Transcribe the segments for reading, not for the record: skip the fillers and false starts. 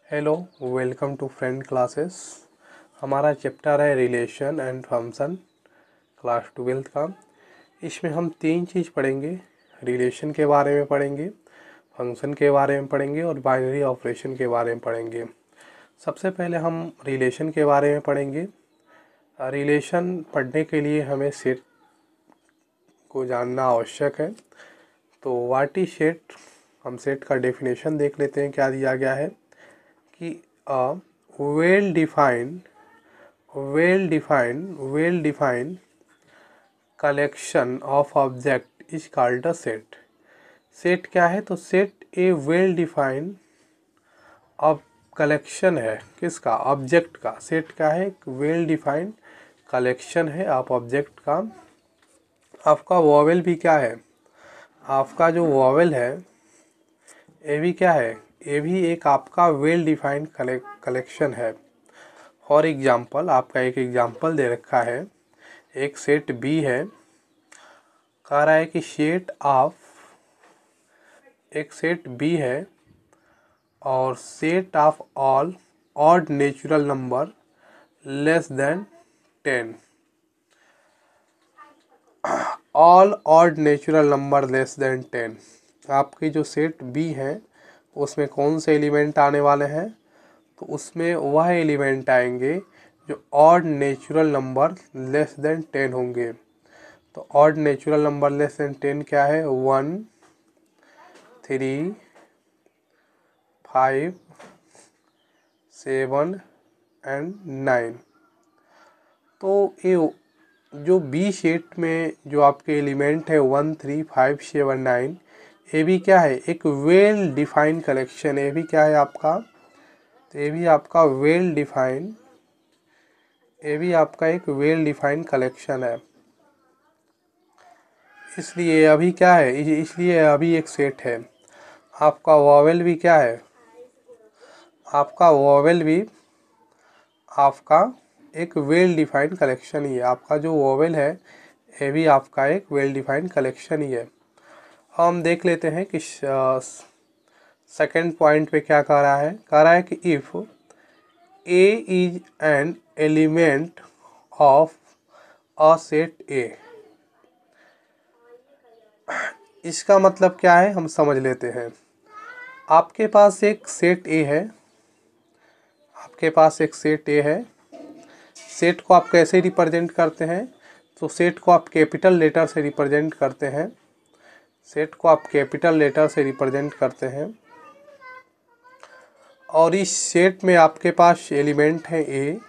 Hello, welcome to friend classes. हमारा chapter है relation and function, class 12 का। इसमें हम तीन चीज़ पढ़ेंगे। रिलेशन के बारे में पढ़ेंगे, फंक्शन के बारे में पढ़ेंगे और बाइनरी ऑपरेशन के बारे में पढ़ेंगे। सबसे पहले हम रिलेशन के बारे में पढ़ेंगे। रिलेशन पढ़ने के लिए हमें सेट को जानना आवश्यक है। तो व्हाट इज सेट, हम सेट का डेफिनेशन देख लेते हैं क्या दिया गया है कि well defined collection of object is called a set। Set क्या है? तो सेट ए वेल डिफाइंड अब कलेक्शन है। किसका? ऑब्जेक्ट का। सेट क्या है? एक वेल डिफाइंड कलेक्शन है आप ऑब्जेक्ट का। आपका वॉवेल भी क्या है? आपका जो वॉवेल है ये भी क्या है? ये भी एक आपका वेल डिफाइंड कलेक्शन है। फॉर एग्जाम्पल, आपका एक एग्जाम्पल दे रखा है। एक सेट बी है, कह रहा है कि एक सेट बी है और set of all odd natural number less than 10। All odd natural number less than 10। आपकी जो सेट बी है उसमें कौन से एलिमेंट आने वाले हैं? तो उसमें वह एलिमेंट आएंगे जो odd natural number less than 10 होंगे। तो odd natural number less than 10 क्या है? 1, 3, 5, 7 एंड 9। तो ये जो बी सेट में जो आपके एलिमेंट है 1, 3, 5, 7, 9, ये भी क्या है? एक वेल डिफाइंड कलेक्शन। ये भी क्या है आपका? तो ये भी आपका एक वेल डिफाइंड कलेक्शन है। इसलिए अभी क्या है? इसलिए अभी एक सेट है। आपका वॉवेल भी क्या है? आपका वॉवेल भी आपका एक वेल डिफाइंड कलेक्शन ही है। आपका जो वॉवेल है ये भी आपका एक वेल डिफाइंड कलेक्शन ही है। हम देख लेते हैं कि सेकंड पॉइंट पे क्या कह रहा है। कह रहा है कि if A is an element of a set ए। इसका मतलब क्या है हम समझ लेते हैं। आपके पास एक सेट ए है। आपके पास एक सेट ए है। सेट को आप कैसे रिप्रेजेंट करते हैं? तो सेट को आप कैपिटल लेटर से रिप्रेजेंट करते हैं। सेट को आप कैपिटल लेटर से रिप्रेजेंट करते हैं और इस सेट में आपके पास एलिमेंट है ए,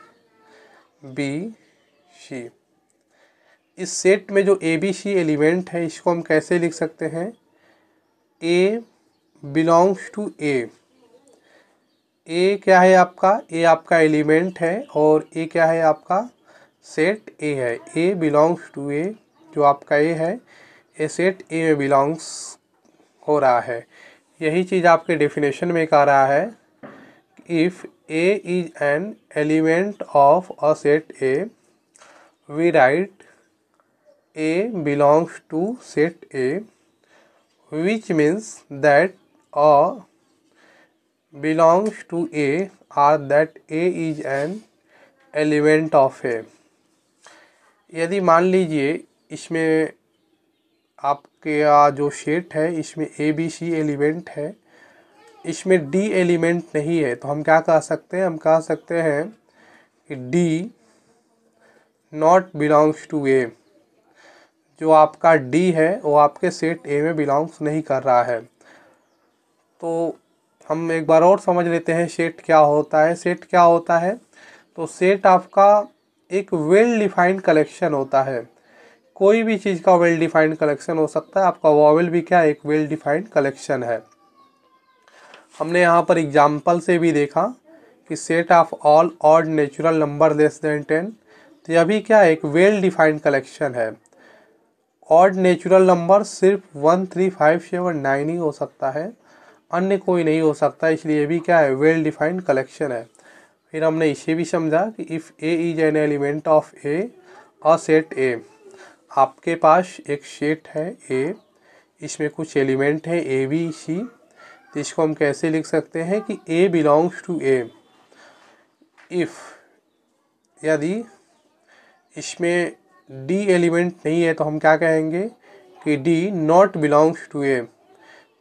बी, सी। इस सेट में जो ए बी सी एलिमेंट है इसको हम कैसे लिख सकते हैं? ए बिलोंग्स टू ए। ए क्या है आपका? ए आपका एलिमेंट है और ए क्या है आपका? सेट ए है। ए बिलोंग्स टू ए, जो आपका ए है ए सेट ए में बिलोंग्स हो रहा है। यही चीज़ आपके डेफिनेशन में कह रहा है। If A is an element of a set A, we write A belongs to set A, which means that A belongs to A or that A is an element of A। यदि मान लीजिए इसमें आपके जो set है इसमें A B C element है, इसमें डी एलिमेंट नहीं है, तो हम क्या कह सकते हैं? हम कह सकते हैं कि डी नॉट बिलोंग्स टू ए। जो आपका डी है वो आपके सेट ए में बिलोंग्स नहीं कर रहा है। तो हम एक बार और समझ लेते हैं सेट क्या होता है। सेट क्या होता है? तो सेट आपका एक वेल डिफाइंड कलेक्शन होता है। कोई भी चीज़ का वेल डिफाइंड कलेक्शन हो सकता है। आपका वॉवेल भी क्या एक वेल डिफाइंड कलेक्शन है। हमने यहाँ पर एग्जाम्पल से भी देखा कि set of all odd natural number less than 10। तो यह भी क्या एक वेल डिफाइंड कलेक्शन है। ऑड नेचुरल नंबर सिर्फ 1, 3, 5, 7, 9 ही हो सकता है, अन्य कोई नहीं हो सकता। इसलिए भी क्या है? वेल डिफाइंड कलेक्शन है। फिर हमने इसे भी समझा कि if A is an element of A a set ए। आपके पास एक सेट है ए, इसमें कुछ एलिमेंट है ए बी सी। तो इसको हम कैसे लिख सकते हैं कि ए बिलोंग्स टू ए। इफ़ यदि इसमें डी एलिमेंट नहीं है तो हम क्या कहेंगे कि डी नॉट बिलोंग्स टू ए।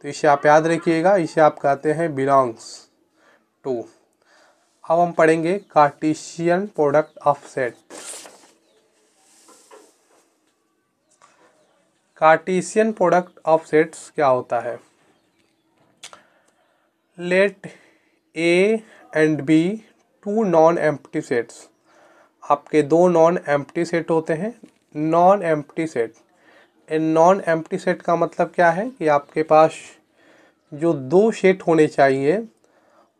तो इसे आप याद रखिएगा, इसे आप कहते हैं बिलोंग्स टू। अब हम पढ़ेंगे Cartesian product of set. Cartesian product of sets क्या होता है? Let A and B two non empty sets. आपके दो नॉन एम्प्टी सेट होते हैं। Non empty set, non empty set का मतलब क्या है कि आपके पास जो दो सेट होने चाहिए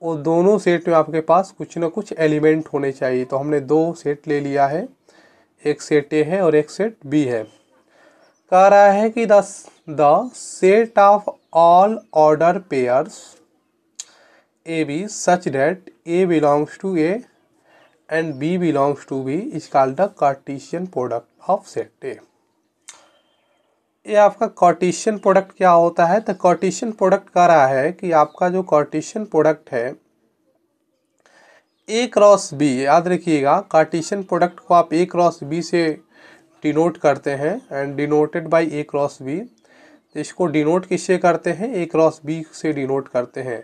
वो दोनों सेट में आपके पास कुछ ना कुछ एलिमेंट होने चाहिए। तो हमने दो सेट ले लिया है, एक सेट ए है और एक सेट बी है। कह रहा है कि the set of all order pairs A B such that A belongs to A and B belongs to B is called the Cartesian product of set A. ये आपका कार्टेशियन प्रोडक्ट क्या होता है? तो कार्टेशियन प्रोडक्ट कह रहा है कि आपका जो कार्टेशियन प्रोडक्ट है ए क्रॉस बी, याद रखिएगा कार्टेशियन प्रोडक्ट को आप ए क्रॉस बी से डिनोट करते हैं and denoted by A cross B. तो इसको डिनोट किससे करते हैं? ए क्रॉस बी से डिनोट करते हैं।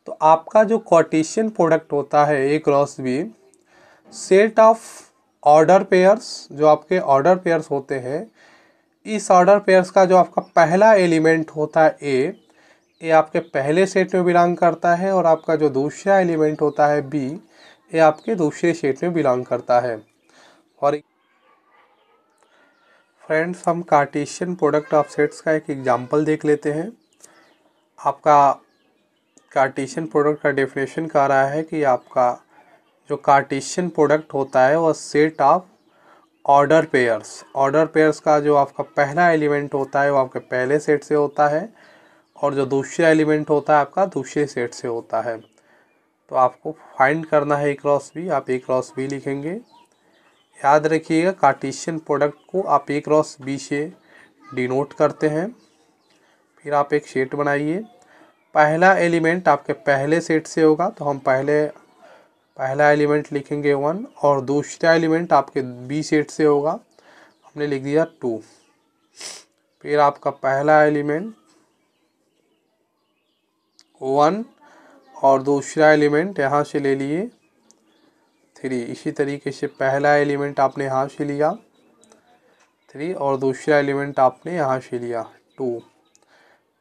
तो आपका जो कार्टेशियन प्रोडक्ट होता है A cross B, set of order pairs, जो आपके ऑर्डर पेयर्स होते हैं, इस ऑर्डर पेयर्स का जो आपका पहला एलिमेंट होता है ए, ये आपके पहले सेट में बिलोंग करता है और आपका जो दूसरा एलिमेंट होता है बी, ये आपके दूसरे सेट में बिलोंग करता है। और फ्रेंड्स, हम कार्टेशियन प्रोडक्ट ऑफ सेट्स का एक एग्जांपल देख लेते हैं। आपका कार्टेशियन प्रोडक्ट का डेफिनेशन कह रहा है कि आपका जो कार्टेशियन प्रोडक्ट होता है वह set of order pairs, order pairs का जो आपका पहला एलिमेंट होता है वो आपके पहले सेट से होता है और जो दूसरा एलिमेंट होता है आपका दूसरे सेट से होता है। तो आपको फाइंड करना है ए क्रॉस बी, आप ए क्रॉस बी लिखेंगे। याद रखिएगा कार्टेशियन प्रोडक्ट को आप ए क्रॉस बी से डिनोट करते हैं। फिर आप एक सेट बनाइए, पहला एलिमेंट आपके पहले सेट से होगा तो हम पहला एलिमेंट लिखेंगे 1 और दूसरा एलिमेंट आपके बी सेट से होगा, हमने लिख दिया 2। फिर आपका पहला एलिमेंट 1 और दूसरा एलिमेंट यहाँ से ले लिए 3। इसी तरीके से पहला एलिमेंट आपने यहाँ से लिया 3 और दूसरा एलिमेंट आपने यहाँ से लिया 2।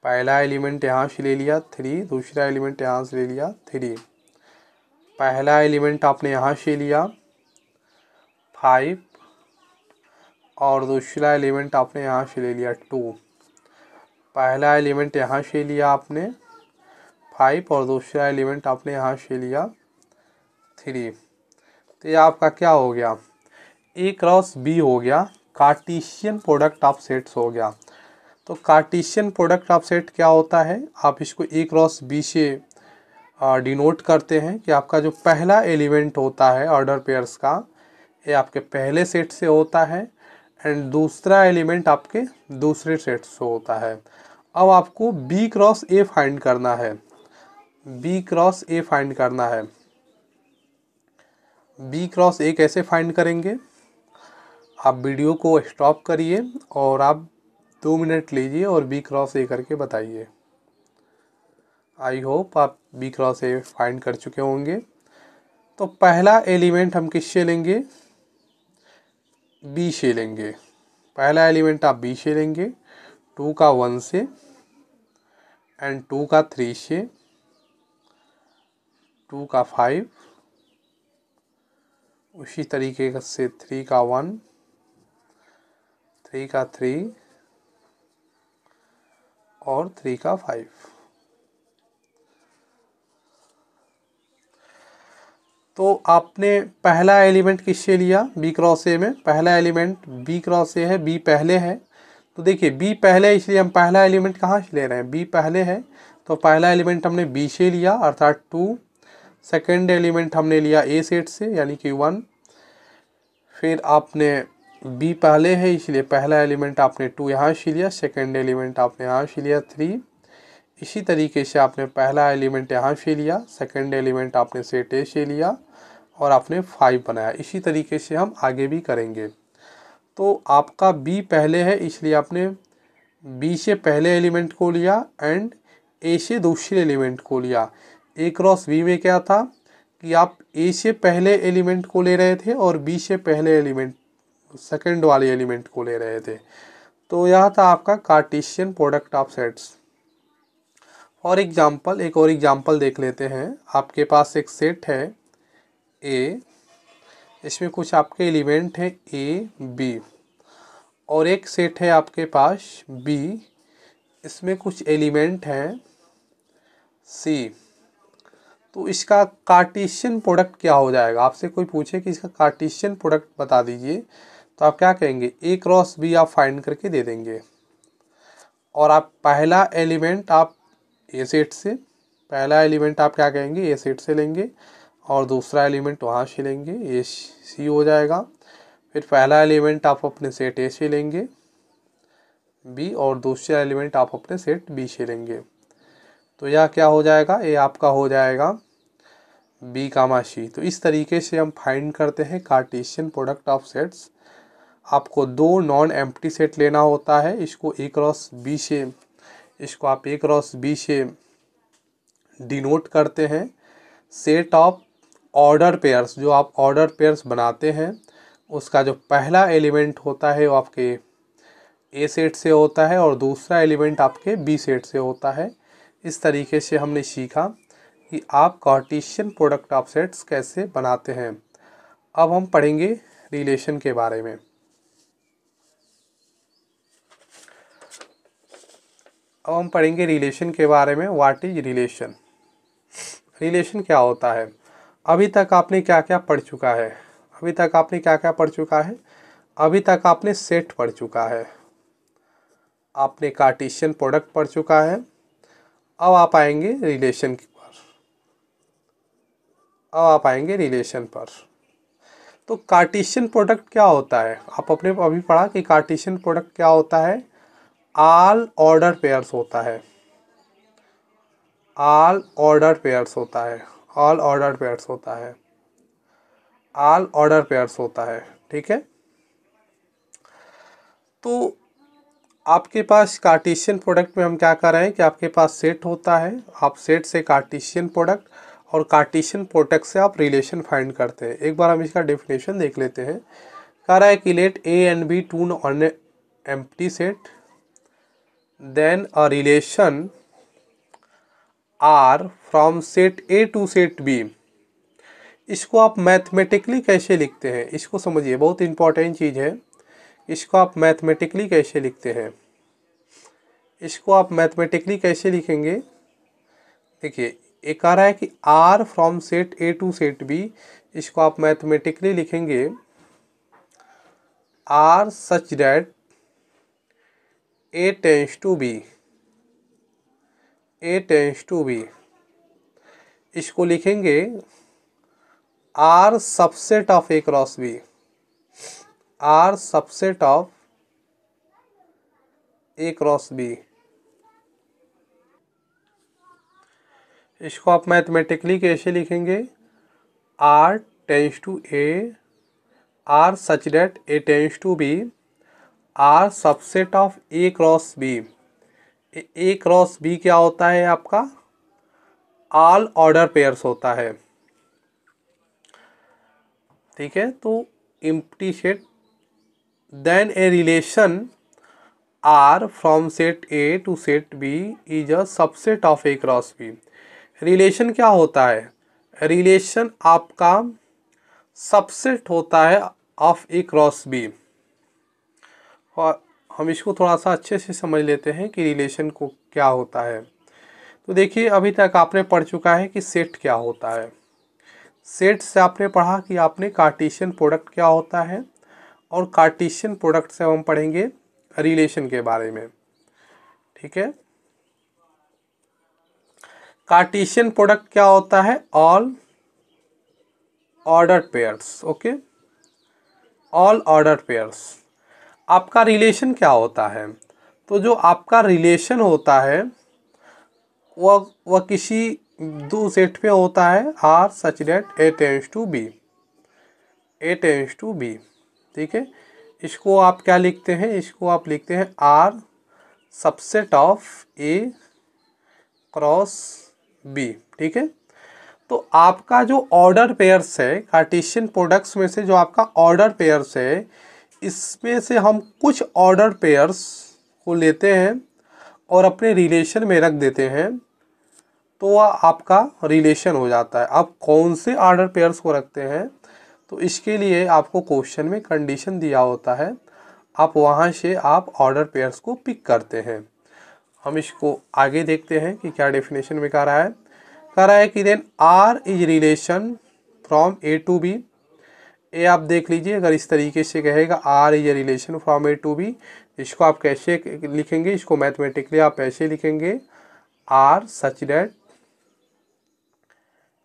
पहला एलिमेंट यहाँ से ले लिया 3, दूसरा एलिमेंट यहाँ से ले लिया 3। पहला एलिमेंट आपने यहाँ से लिया 5 और दूसरा एलिमेंट आपने यहाँ से ले लिया 2। पहला एलिमेंट यहाँ से लिया आपने 5 और दूसरा एलिमेंट आपने यहाँ से लिया 3। तो ये आपका क्या हो गया? ए क्रॉस बी हो गया, कार्टेशियन प्रोडक्ट ऑफ सेट्स हो गया। तो कार्टेशियन प्रोडक्ट ऑफ सेट क्या होता है? आप इसको ए क्रॉस बी से डिनोट करते हैं कि आपका जो पहला एलिमेंट होता है ऑर्डर पेयर्स का, ये आपके पहले सेट से होता है एंड दूसरा एलिमेंट आपके दूसरे सेट से होता है। अब आपको बी क्रॉस ए फाइंड करना है, बी क्रॉस ए फाइंड करना है। बी क्रॉस ए कैसे फाइंड करेंगे? आप वीडियो को स्टॉप करिए और आप 2 मिनट लीजिए और बी क्रॉस ए करके बताइए। आई होप आप बी क्रॉस ए फाइंड कर चुके होंगे। तो पहला एलिमेंट हम किससे लेंगे? बी से लेंगे। पहला एलिमेंट आप बी से लेंगे, 2 का 1 से एंड 2 का 3 से, 2 का 5, उसी तरीके से 3 का 1, 3 का 3 और 3 का 5। तो आपने पहला एलिमेंट किससे लिया? बी क्रॉस ए में। पहला एलिमेंट बी क्रॉस ए है, बी पहले है। तो देखिए बी पहले, इसलिए हम पहला एलिमेंट कहाँ से ले रहे हैं? बी पहले है तो पहला एलिमेंट हमने बी से लिया अर्थात 2। सेकेंड एलिमेंट हमने लिया ए सेट से यानी कि 1। फिर आपने बी पहले है इसलिए पहला एलिमेंट आपने 2 यहाँ से लिया, सेकेंड एलिमेंट आपने यहाँ से लिया 3। इसी तरीके से आपने पहला एलिमेंट यहाँ से लिया, सेकंड एलिमेंट आपने सेट ए से लिया और आपने 5 बनाया। इसी तरीके से हम आगे भी करेंगे। तो आपका बी पहले है, इसलिए आपने बी से पहले एलिमेंट को लिया एंड ए से दूसरे एलिमेंट को लिया। ए क्रॉस बी में क्या था कि आप ए से पहले एलिमेंट को ले रहे थे और बी से पहले एलिमेंट सेकंड वाले एलिमेंट को ले रहे थे। तो यह था आपका Cartesian product of sets. For example एक और एग्जाम्पल देख लेते हैं। आपके पास एक सेट है ए, इसमें कुछ आपके एलिमेंट हैं ए बी, और एक सेट है आपके पास बी, इसमें कुछ एलिमेंट हैं सी। तो इसका कार्टेशियन प्रोडक्ट क्या हो जाएगा? आपसे कोई पूछे कि इसका कार्टेशियन प्रोडक्ट बता दीजिए, तो आप क्या कहेंगे? ए क्रॉस बी आप फाइंड करके दे देंगे। और आप पहला एलिमेंट आप ए सेट से, पहला एलिमेंट आप क्या कहेंगे? ए सेट से लेंगे और दूसरा एलिमेंट वहाँ से लेंगे, ए सी हो जाएगा। फिर पहला एलिमेंट आप अपने सेट ए से लेंगे बी, और दूसरा एलिमेंट आप अपने सेट बी से लेंगे। तो यह क्या हो जाएगा? ये आपका हो जाएगा बी कामा सी। तो इस तरीके से हम फाइंड करते हैं कार्टेशियन प्रोडक्ट ऑफ सेट्स। आपको दो नॉन एम्प्टी सेट लेना होता है, इसको ए क्रॉस बी से, इसको आप ए क्रॉस बी से डिनोट करते हैं। सेट ऑफ ऑर्डर पेयर्स, जो आप ऑर्डर पेयर्स बनाते हैं, उसका जो पहला एलिमेंट होता है वो आपके ए सेट से होता है और दूसरा एलिमेंट आपके बी सेट से होता है। इस तरीके से हमने सीखा कि आप कार्टेशियन प्रोडक्ट ऑफ सेट्स कैसे बनाते हैं। अब हम पढ़ेंगे रिलेशन के बारे में। अब हम पढ़ेंगे रिलेशन के बारे में। What is relation? रिलेशन क्या होता है? अभी तक आपने क्या क्या पढ़ चुका है? अभी तक आपने क्या क्या पढ़ चुका है? अभी तक आपने सेट पढ़ चुका है, आपने कार्टेशियन प्रोडक्ट पढ़ चुका है। अब आप आएंगे रिलेशन पर। अब आप आएंगे रिलेशन पर। तो कार्टेशियन प्रोडक्ट क्या होता है? आप अपने अभी पढ़ा कि कार्टेशियन प्रोडक्ट क्या होता है? ऑल ऑर्डर पेयर्स होता है। ऑल ऑर्डर पेयर्स होता है। ऑल ऑर्डर पेयर्स होता है। ऑल ऑर्डर पेयर्स होता है। ठीक है। तो आपके पास कार्टेशियन प्रोडक्ट में हम क्या कर रहे हैं कि आपके पास सेट होता है, आप सेट से कार्टेशियन प्रोडक्ट और कार्टेशियन प्रोडक्ट से आप रिलेशन फाइंड करते हैं। एक बार हम इसका डेफिनेशन देख लेते हैं। कह रहा है कि let A and B two non empty set, then a relation R from set A to set B. इसको आप मैथमेटिकली कैसे लिखते हैं? इसको समझिए, बहुत इंपॉर्टेंट चीज़ है। इसको आप मैथमेटिकली कैसे लिखते हैं? इसको आप मैथमेटिकली कैसे लिखेंगे? देखिए, एक कह रहा है कि R from set A to set B, इसको आप मैथमेटिकली लिखेंगे R such that A tends to B. A tends to B, इसको लिखेंगे R subset of A cross B. R subset of A cross B, इसको आप mathematically कैसे लिखेंगे? R tends to A, R such that A tends to B, R subset of A cross B. A cross B क्या होता है आपका? All order pairs होता है। ठीक है। तो empty set, then a relation R from set A to set B is a subset of A cross B. Relation क्या होता है? रिलेशन आपका सबसेट होता है ऑफ ए क्रॉस बी। और हम इसको थोड़ा सा अच्छे से समझ लेते हैं कि रिलेशन को क्या होता है। तो देखिए, अभी तक आपने पढ़ चुका है कि सेट क्या होता है। सेट से आपने पढ़ा कि आपने कार्टेशियन प्रोडक्ट क्या होता है, और कार्टेशियन प्रोडक्ट से हम पढ़ेंगे रिलेशन के बारे में। ठीक है। कार्टेशियन प्रोडक्ट क्या होता है? All order pairs. Okay, all order pairs. आपका रिलेशन क्या होता है? तो जो आपका रिलेशन होता है वह किसी दो सेट पे होता है R such that A tends to B, A tends to B. ठीक है, इसको आप क्या लिखते हैं, इसको आप लिखते हैं R subset of A cross B. ठीक है, तो आपका जो ऑर्डर पेयर्स है कार्टेशियन प्रोडक्ट्स में से जो आपका ऑर्डर पेयर्स है, इसमें से हम कुछ ऑर्डर पेयर्स को लेते हैं और अपने रिलेशन में रख देते हैं, तो वह आपका रिलेशन हो जाता है। अब कौन से ऑर्डर पेयर्स को रखते हैं, तो इसके लिए आपको क्वेश्चन में कंडीशन दिया होता है, आप वहाँ से आप ऑर्डर पेयर्स को पिक करते हैं। हम इसको आगे देखते हैं कि क्या डेफिनेशन में कह रहा है। कह रहा है कि then R is relation from A to B. ए आप देख लीजिए, अगर इस तरीके से कहेगा R is a relation from A to B, इसको आप कैसे लिखेंगे, इसको मैथमेटिकली आप ऐसे लिखेंगे R such that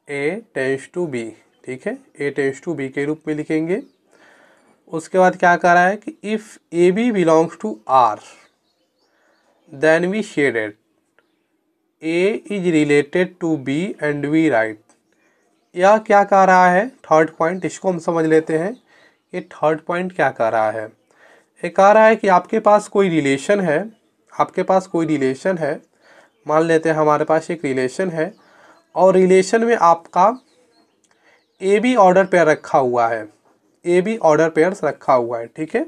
A tends to B. ठीक है, ए टेंस टू बी के रूप में लिखेंगे। उसके बाद क्या कह रहा है कि if A B belongs to R then we say that A is related to B and we write. यह क्या कह रहा है, थर्ड पॉइंट, इसको हम समझ लेते हैं। ये थर्ड पॉइंट क्या कह रहा है, ये कह रहा है कि आपके पास कोई रिलेशन है, आपके पास कोई रिलेशन है, मान लेते हैं हमारे पास एक रिलेशन है और रिलेशन में आपका ए बी ऑर्डर पेयर रखा हुआ है, ए बी ऑर्डर पेयर्स रखा हुआ है। ठीक है,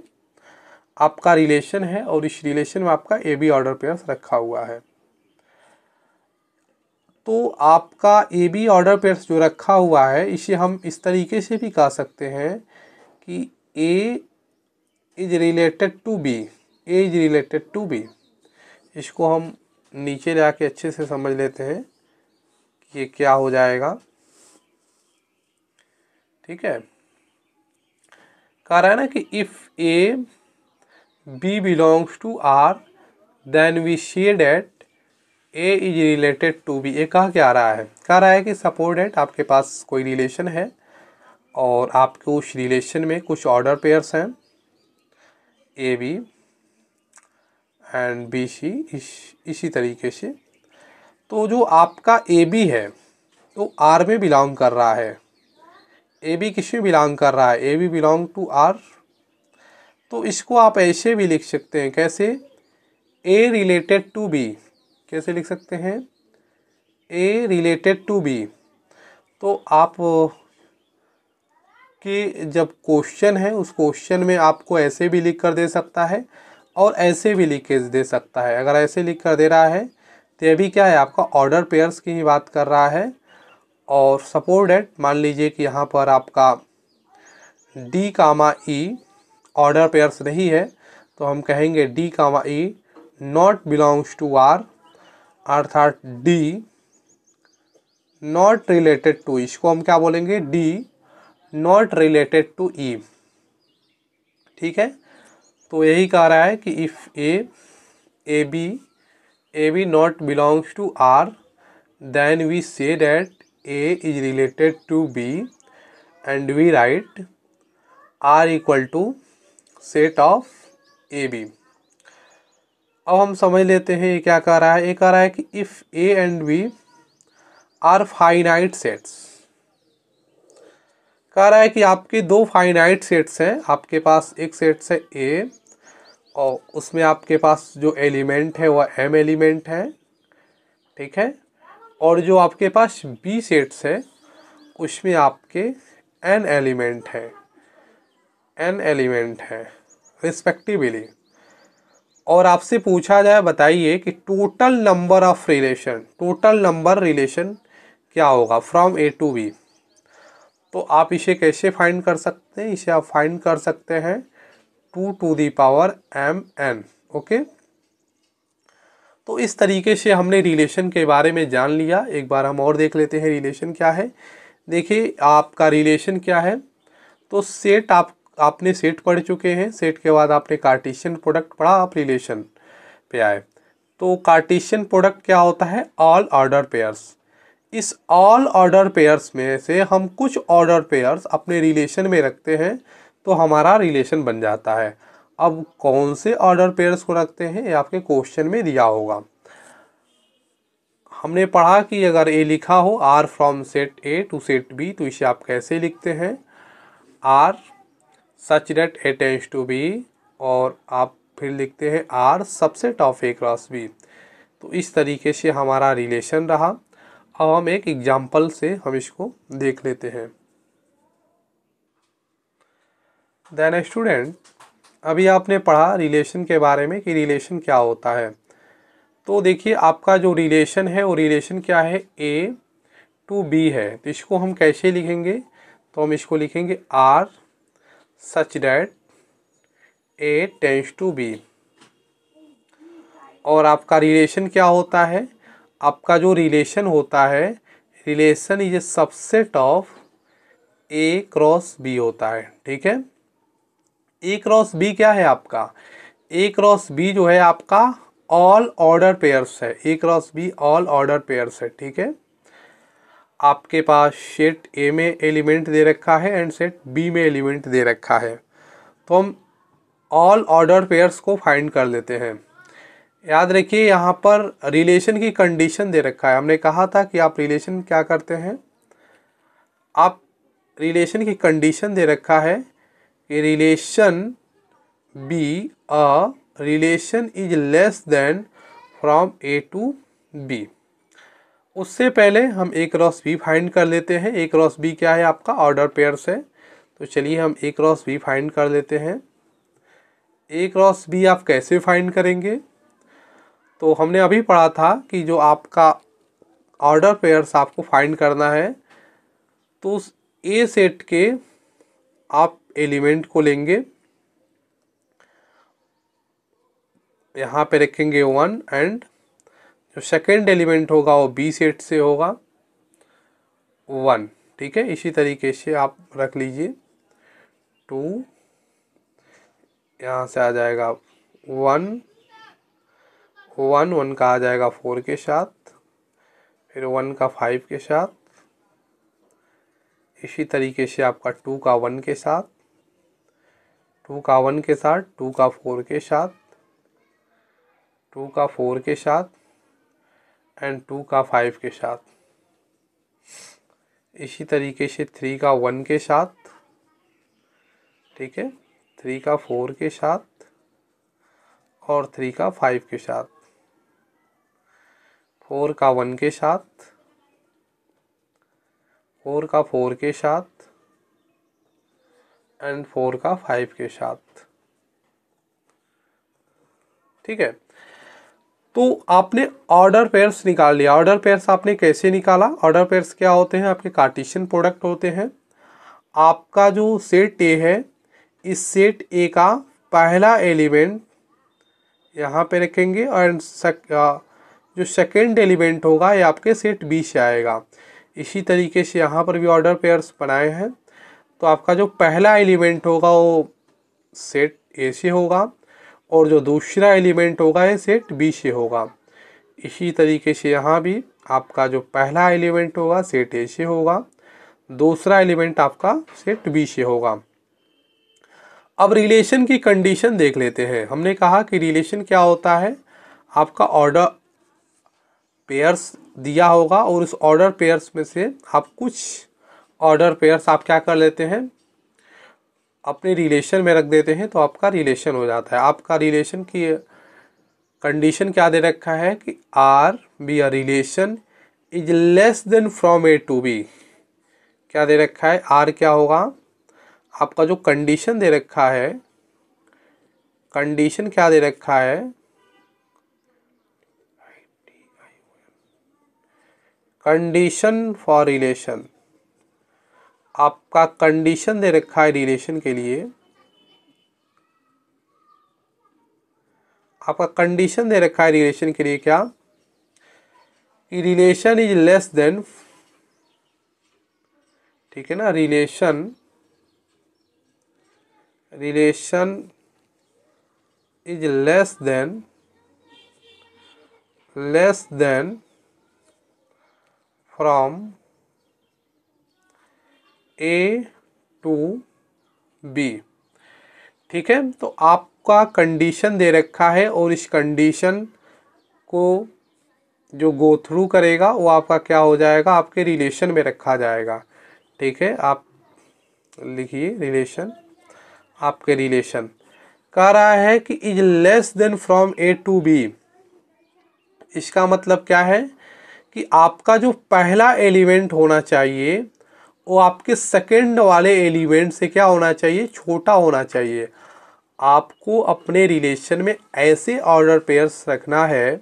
आपका रिलेशन है और इस रिलेशन में आपका ए बी ऑर्डर पेयर्स रखा हुआ है। तो आपका ए बी ऑर्डर पेयर्स जो रखा हुआ है, इसे हम इस तरीके से भी कह सकते हैं कि A is related to B, A is related to B. इसको हम नीचे जाके अच्छे से समझ लेते हैं कि ये क्या हो जाएगा। ठीक है, कह रहा है ना कि if A B belongs to R then we say that A is related to B. ये कहा क्या रहा है, कह रहा है कि सपोज डेट आपके पास कोई रिलेशन है और आपके उस रिलेशन में कुछ ऑर्डर पेयर्स हैं A B and B C, इसी तरीके से। तो जो आपका ए बी है तो आर में बिलोंग कर रहा है, ए बी किस में बिलोंग कर रहा है, A B belong to R. तो इसको आप ऐसे भी लिख सकते हैं, कैसे, ए रिलेटेड टू बी, कैसे लिख सकते हैं, ए रिलेटेड टू बी। तो आप कि जब क्वेश्चन है उस क्वेश्चन में आपको ऐसे भी लिख कर दे सकता है और ऐसे भी लिख के दे सकता है। अगर ऐसे लिख कर दे रहा है तो ये भी क्या है, आपका ऑर्डर पेयर्स की ही बात कर रहा है। और सपोज डेट मान लीजिए कि यहाँ पर आपका D comma E order pairs नहीं है, तो हम कहेंगे D comma E not belongs to R, अर्थात डी नॉट रिलेटेड टू, इसको हम क्या बोलेंगे, D not related to E. ठीक है, तो यही कह रहा है कि if A B not belongs to R then we say that A is related to B and we write R equal to set of A B. अब हम समझ लेते हैं ये क्या कह रहा है। ये कह रहा है कि if A and B are finite sets, कह रहा है कि आपके दो फाइनाइट सेट्स हैं, आपके पास एक सेट्स है ए और उसमें आपके पास जो एलिमेंट है वह एम एलिमेंट है। ठीक है, और जो आपके पास बी सेट्स है उसमें आपके एन एलिमेंट है, एन एलिमेंट है रिस्पेक्टिवली। और आपसे पूछा जाए बताइए कि total number of relation, total number relation क्या होगा फ्रॉम ए टू बी। तो आप इसे कैसे फाइंड कर सकते हैं, इसे आप फाइंड कर सकते हैं 2 to the power M N. Okay, तो इस तरीके से हमने रिलेशन के बारे में जान लिया। एक बार हम और देख लेते हैं रिलेशन क्या है। देखिए आपका रिलेशन क्या है, तो सेट आपने सेट पढ़ चुके हैं, सेट के बाद आपने कार्टेशियन प्रोडक्ट पढ़ा, आप रिलेशन पे आए। तो कार्टेशियन प्रोडक्ट क्या होता है, ऑल ऑर्डर पेयर्स। इस ऑल ऑर्डर पेयर्स में से हम कुछ ऑर्डर पेयर्स अपने रिलेशन में रखते हैं तो हमारा रिलेशन बन जाता है। अब कौन से ऑर्डर पेयर्स को रखते हैं ये आपके क्वेश्चन में दिया होगा। हमने पढ़ा कि अगर ए लिखा हो R from set A to set B, तो इसे आप कैसे लिखते हैं, R such that A tends to B, और आप फिर लिखते हैं R subset of A cross B. तो इस तरीके से हमारा रिलेशन रहा। अब हम एक एग्जाम्पल से हम इसको देख लेते हैं। देन स्टूडेंट, अभी आपने पढ़ा रिलेशन के बारे में कि रिलेशन क्या होता है। तो देखिए आपका जो रिलेशन है वो रिलेशन क्या है, ए टू बी है। तो इसको हम कैसे लिखेंगे, तो हम इसको लिखेंगे R such that A tends to B. और आपका रिलेशन क्या होता है, आपका जो रिलेशन होता है, relation is a subset of A cross B होता है। ठीक है, ए क्रॉस बी क्या है आपका, ए क्रॉस बी जो है आपका ऑल ऑर्डर पेयर्स है। A cross B all order pairs है। ठीक है, आपके पास सेट ए में एलिमेंट दे रखा है एंड सेट बी में एलिमेंट दे रखा है। तो हम ऑल ऑर्डर पेयर्स को फाइंड कर लेते हैं। याद रखिए यहाँ पर रिलेशन की कंडीशन दे रखा है। हमने कहा था कि आप रिलेशन क्या करते हैं, आप रिलेशन की कंडीशन दे रखा है कि relation be a relation is less than from A to B. उससे पहले हम ए क्रॉस बी फाइंड कर लेते हैं। ए क्रॉस बी क्या है आपका ऑर्डर पेयर्स है। तो चलिए हम ए क्रॉस बी फाइंड कर लेते हैं। ए क्रॉस बी आप कैसे फाइंड करेंगे, तो हमने अभी पढ़ा था कि जो आपका ऑर्डर पेयर्स आपको फाइंड करना है, तो उस ए सेट के आप एलिमेंट को लेंगे, यहाँ पे रखेंगे 1, एंड जो सेकेंड एलिमेंट होगा वो बी सेट से होगा 1। ठीक है, इसी तरीके से आप रख लीजिए 2, यहाँ से आ जाएगा 1, 1 1 का आ जाएगा 4 के साथ, फिर 1 का 5 के साथ, इसी तरीके से आपका 2 का 1 के साथ, 2 का 1 के साथ, 2 का 4 के साथ, 2 का 4 के साथ, एंड 2 का 5 के साथ, इसी तरीके से 3 का 1 के साथ। ठीक है, 3 का 4 के साथ और 3 का 5 के साथ, 4 का 1 के साथ, 4 का 4 के साथ, एंड 4 का 5 के साथ। ठीक है, तो आपने ऑर्डर पेयर्स निकाल लिया। ऑर्डर पेयर्स आपने कैसे निकाला, ऑर्डर पेयर्स क्या होते हैं, आपके कार्टेशियन प्रोडक्ट होते हैं। आपका जो सेट ए है, इस सेट ए का पहला एलिमेंट यहाँ पे रखेंगे और जो सेकेंड एलिमेंट होगा ये आपके सेट बी से आएगा। इसी तरीके से यहाँ पर भी ऑर्डर पेयर्स बनाए हैं। तो आपका जो पहला एलिमेंट होगा वो सेट ए से होगा और जो दूसरा एलिमेंट होगा ये सेट बी से होगा। इसी तरीके से यहाँ भी आपका जो पहला एलिमेंट होगा सेट ए से होगा, दूसरा एलिमेंट आपका सेट बी से होगा। अब रिलेशन की कंडीशन देख लेते हैं। हमने कहा कि रिलेशन क्या होता है, आपका ऑर्डर पेयर्स दिया होगा और उस ऑर्डर पेयर्स में से आप कुछ ऑर्डर पेयर्स आप क्या कर लेते हैं, अपने रिलेशन में रख देते हैं, तो आपका रिलेशन हो जाता है। आपका रिलेशन की कंडीशन क्या दे रखा है कि R be a relation is less than from A to B. क्या दे रखा है, आर क्या होगा, आपका जो कंडीशन दे रखा है, कंडीशन क्या दे रखा है, कंडीशन फॉर रिलेशन, आपका कंडीशन दे रखा है रिलेशन के लिए, आपका कंडीशन दे रखा है रिलेशन के लिए क्या, कि रिलेशन इज लेस देन, ठीक है ना, relation is less than from A to B. ठीक है, तो आपका कंडीशन दे रखा है और इस कंडीशन को जो गो थ्रू करेगा वो आपका क्या हो जाएगा, आपके रिलेशन में रखा जाएगा। ठीक है, आप लिखिए रिलेशन, आपके रिलेशन कह रहा है कि is less than from A to B. इसका मतलब क्या है कि आपका जो पहला एलिमेंट होना चाहिए वो आपके सेकंड वाले एलिमेंट से क्या होना चाहिए, छोटा होना चाहिए। आपको अपने रिलेशन में ऐसे ऑर्डर पेयर्स रखना है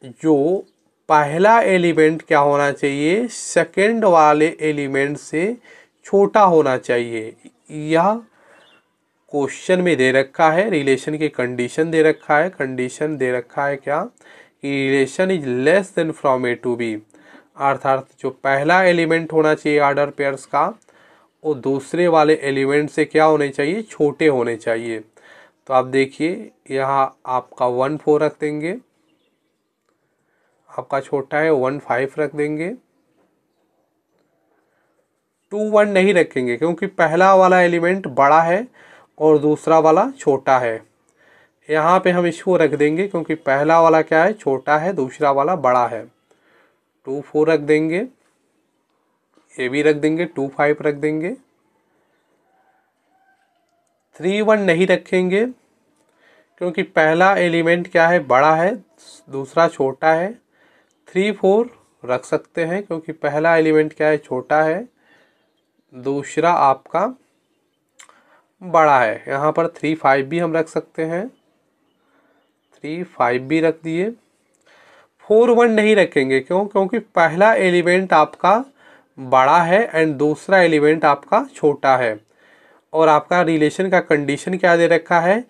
जो पहला एलिमेंट क्या होना चाहिए, सेकंड वाले एलिमेंट से छोटा होना चाहिए। यह क्वेश्चन में दे रखा है, रिलेशन की कंडीशन दे रखा है। कंडीशन दे रखा है क्या, कि relation is less than from A to B, अर्थात जो पहला एलिमेंट होना चाहिए ऑर्डर पेयर्स का वो दूसरे वाले एलिमेंट से क्या होने चाहिए, छोटे होने चाहिए। तो आप देखिए यहाँ आपका 1 4 रख देंगे, आपका छोटा है 1 5 रख देंगे, 2 1 नहीं रखेंगे क्योंकि पहला वाला एलिमेंट बड़ा है और दूसरा वाला छोटा है। यहाँ पे हम इसको रख देंगे क्योंकि पहला वाला क्या है, छोटा है, दूसरा वाला बड़ा है। 2 4 रख देंगे, ये भी रख देंगे, 2 5 रख देंगे। 3 1 नहीं रखेंगे क्योंकि पहला एलिमेंट क्या है, बड़ा है, दूसरा छोटा है। 3 4 रख सकते हैं क्योंकि पहला एलिमेंट क्या है, छोटा है, दूसरा आपका बड़ा है। यहाँ पर 3 5 भी हम रख सकते हैं, 3 5 भी रख दिए। 4 1 नहीं रखेंगे, क्यों, क्योंकि पहला एलिमेंट आपका बड़ा है एंड दूसरा एलिमेंट आपका छोटा है। और आपका रिलेशन का कंडीशन क्या दे रखा है,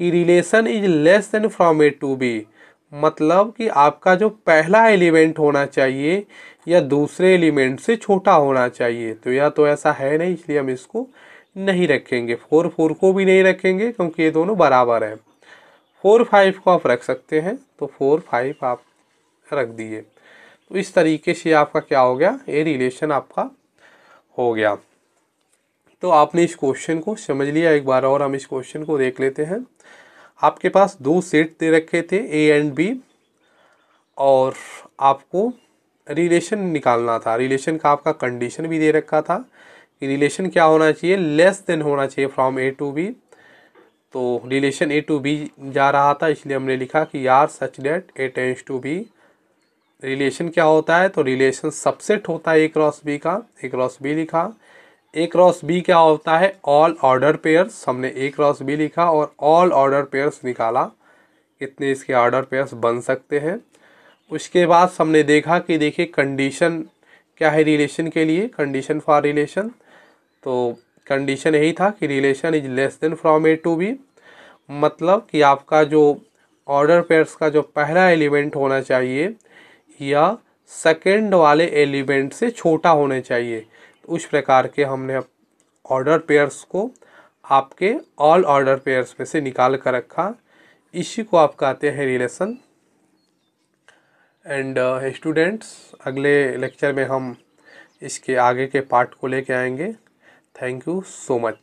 कि relation is less than from A to B, मतलब कि आपका जो पहला एलिमेंट होना चाहिए या दूसरे एलिमेंट से छोटा होना चाहिए। तो यह तो ऐसा है नहीं, इसलिए हम इसको नहीं रखेंगे। 4 4 को भी नहीं रखेंगे क्योंकि ये दोनों बराबर है। 4 5 को आप रख सकते हैं, तो 4 5 आप रख दिए। तो इस तरीके से आपका क्या हो गया, ये रिलेशन आपका हो गया। तो आपने इस क्वेश्चन को समझ लिया। एक बार और हम इस क्वेश्चन को देख लेते हैं। आपके पास 2 सेट दे रखे थे ए एंड बी और आपको रिलेशन निकालना था। रिलेशन का आपका कंडीशन भी दे रखा था कि रिलेशन क्या होना चाहिए, लेस देन होना चाहिए फ्रॉम ए टू बी। तो रिलेशन ए टू बी जा रहा था, इसलिए हमने लिखा कि R such that A tends to B. Relation क्या होता है, तो रिलेशन सबसेट होता है ए क्रॉस बी का, ए क्रॉस बी लिखा। ए क्रॉस बी क्या होता है, ऑल ऑर्डर पेयर्स, हमने ए क्रॉस बी लिखा और ऑल ऑर्डर पेयर्स निकाला, कितने इसके ऑर्डर पेयर्स बन सकते हैं। उसके बाद हमने देखा कि देखिए कंडीशन क्या है रिलेशन के लिए, कंडीशन फॉर रिलेशन, तो कंडीशन यही था कि relation is less than from A to B, मतलब कि आपका जो ऑर्डर पेयर्स का जो पहला एलिमेंट होना चाहिए या सेकंड वाले एलिमेंट से छोटा होने चाहिए। तो उस प्रकार के हमने ऑर्डर पेयर्स को आपके ऑल ऑर्डर पेयर्स में से निकाल कर रखा। इसी को आप कहते हैं रिलेशन। एंड स्टूडेंट्स, अगले लेक्चर में हम इसके आगे के पार्ट को लेके आएंगे। Thank you so much.